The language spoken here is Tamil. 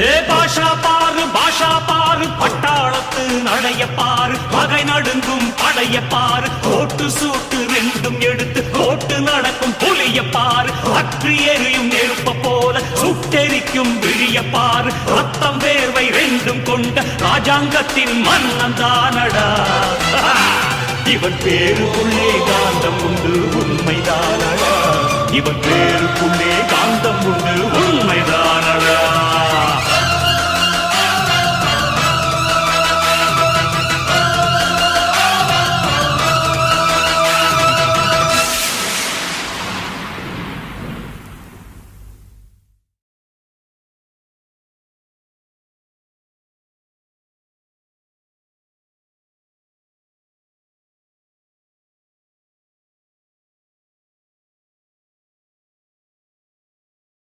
பாஷா பாரு பட்டாளத்து நடைய பாரு பகை நடுங்கும் படைய பாரு கோட்டு சூட்டு ரெண்டும் எடுத்து கோட்டு நடக்கும் புலிய பாரு அற்றி எரியும் நெருப்ப போல சுட்டெரிக்கும் விழிய பாரு ரத்தம் வேர்வை ரெண்டும் கொண்ட ராஜாங்கத்தின் மன்னன் தானடா இவன் பேருக்குள்ளே காந்தம் உண்டு உண்மைதானடா இவன் பேருக்குள்ளே காந்தம்